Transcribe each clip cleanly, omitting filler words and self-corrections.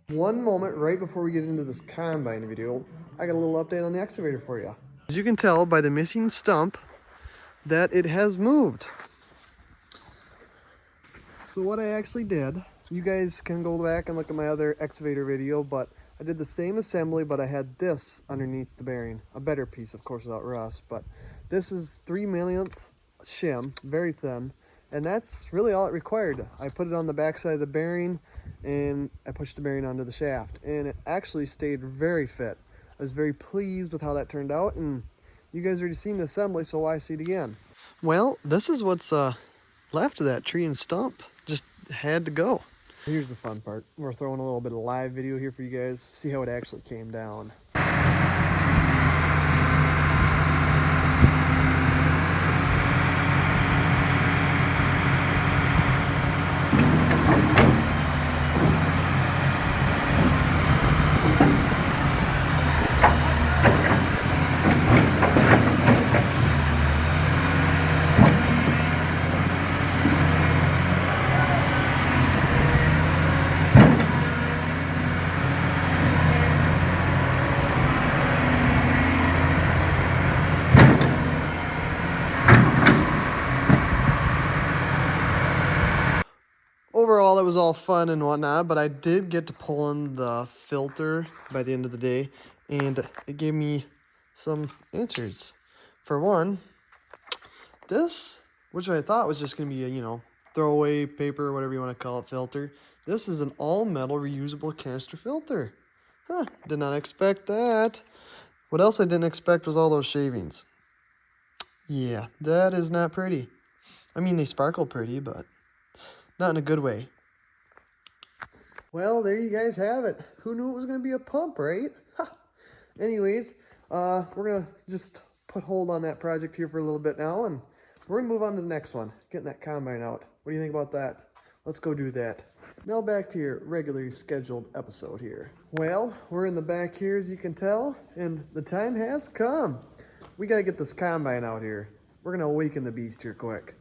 One moment right before we get into this combine video, I got a little update on the excavator for you. As you can tell by the missing stump that it has moved. So what I actually did, you guys can go back and look at my other excavator video, but I did the same assembly, but I had this underneath the bearing. A better piece, of course, without rust, but this is 3/millionths shim, very thin, and that's really all it required. I put it on the back side of the bearing, and I pushed the bearing onto the shaft, and it actually stayed very fit. I was very pleased with how that turned out, and you guys already seen the assembly, so why see it again? Well, this is what's left of that tree and stump. Just had to go. Here's the fun part. We're throwing a little bit of live video here for you guys. See how it actually came down. Overall, it was all fun and whatnot, but I did get to pull in the filter by the end of the day, and it gave me some answers. For one, this, which I thought was just going to be a, throwaway paper, whatever you want to call it, filter. This is an all-metal reusable canister filter. Huh, did not expect that. What else I didn't expect was all those shavings. Yeah, that is not pretty. I mean, they sparkle pretty, but not in a good way. Well, there you guys have it. Who knew it was going to be a pump, right? Anyways, we're going to just put hold on that project here for a little bit now, and we're going to move on to the next one, getting that combine out. What do you think about that? Let's go do that. Now back to your regularly scheduled episode here. Well, we're in the back here, as you can tell, and the time has come. We got to get this combine out here. We're going to awaken the beast here quick.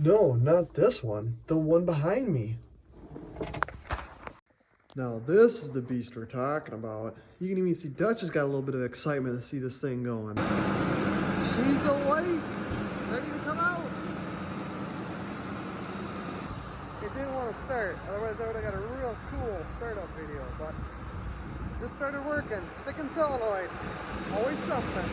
No, not this one. The one behind me. Now this is the beast we're talking about. You can even see Dutch has got a little bit of excitement to see this thing going. She's awake, ready to come out. It didn't want to start, otherwise I would have got a real cool startup video, but just started working, sticking solenoid, always something.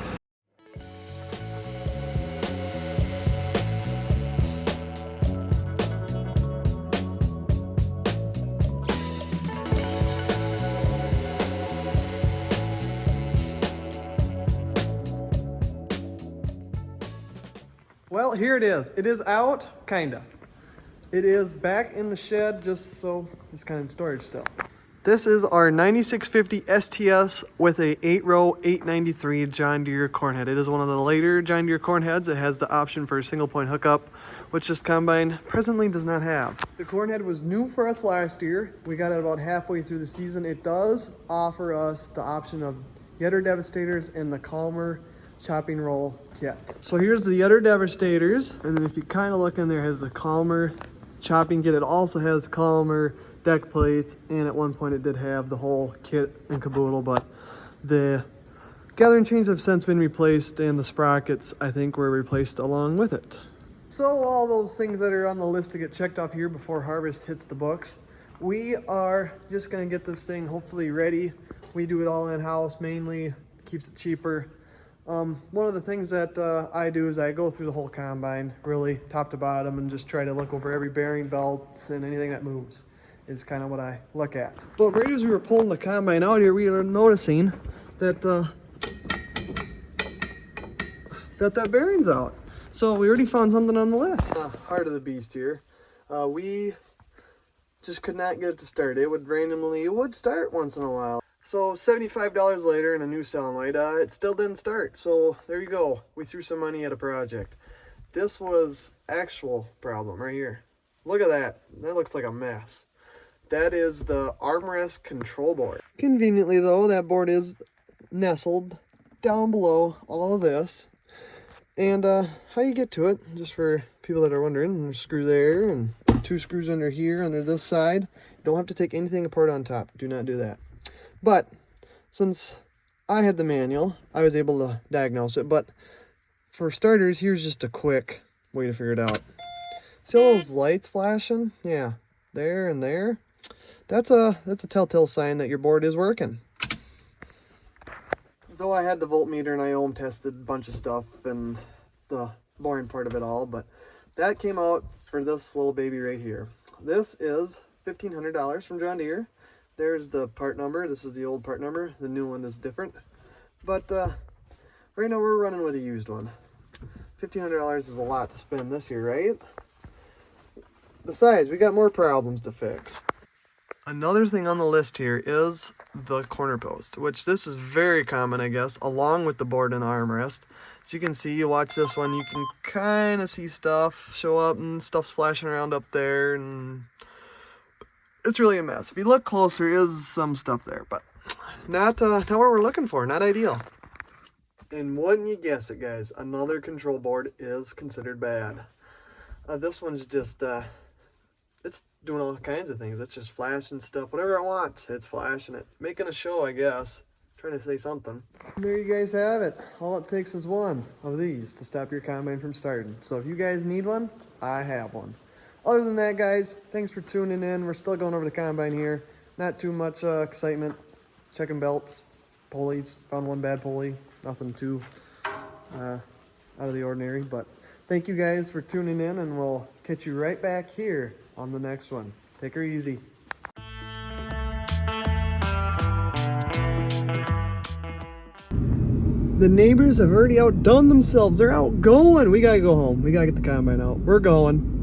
Well, here it is. It is out, kinda. It is back in the shed, just so it's kind of in storage still. This is our 9650 STS with a 8-row 893 John Deere corn head. It is one of the later John Deere corn heads. It has the option for a single point hookup, which this combine presently does not have. The corn head was new for us last year. We got it about halfway through the season. It does offer us the option of Yetter Devastators and the Calmer chopping roll kit. So here's the Yetter Devastators, and then if you kind of look in there, it has the Calmer chopping kit. It also has Calmer deck plates, and at one point it did have the whole kit and caboodle, but the gathering chains have since been replaced, and the sprockets I think were replaced along with it. So all those things that are on the list to get checked off here before harvest hits the books, we are just going to get this thing hopefully ready. We do it all in-house, mainly keeps it cheaper. One of the things that I do is I go through the whole combine, really top to bottom, and just try to look over every bearing belt and anything that moves is kind of what I look at. But right as we were pulling the combine out here, we were noticing that that bearing's out. So we already found something on the list. Heart of the beast here. We just could not get it to start. It would start once in a while. So $75 later and a new solenoid, it still didn't start. So there you go. We threw some money at a project. This was actual problem right here. Look at that. That looks like a mess. That is the armrest control board. Conveniently though, that board is nestled down below all of this. And how you get to it, just for people that are wondering, there's a screw there and 2 screws under here, under this side. Don't have to take anything apart on top. Do not do that. But since I had the manual, I was able to diagnose it. But for starters, here's just a quick way to figure it out. See all those lights flashing? Yeah, there and there. That's a telltale sign that your board is working. Though I had the voltmeter and I ohm tested a bunch of stuff and the boring part of it all, but that came out for this little baby right here. This is $1,500 from John Deere. There's the part number. This is the old part number. The new one is different. But right now we're running with a used one. $1,500 is a lot to spend this year, right? Besides, we got more problems to fix. Another thing on the list here is the corner post, which this is very common, I guess, along with the board and the armrest. As you can see, you watch this one, you can kind of see stuff show up and stuff's flashing around up there, and it's really a mess. If you look closer, there is some stuff there, but not what we're looking for, not ideal. And wouldn't you guess it, guys, another control board is considered bad. This one's just, it's doing all kinds of things. It's just flashing stuff, whatever it wants, it's flashing it. Making a show, I guess. Trying to say something. There you guys have it. All it takes is one of these to stop your combine from starting. So if you guys need one, I have one. Other than that, guys, thanks for tuning in. We're still going over the combine here. Not too much excitement. Checking belts, pulleys. Found one bad pulley. Nothing too out of the ordinary. But thank you guys for tuning in, and we'll catch you right back here on the next one. Take her easy. The neighbors have already outdone themselves. They're out going. We gotta go home. We gotta get the combine out. We're going.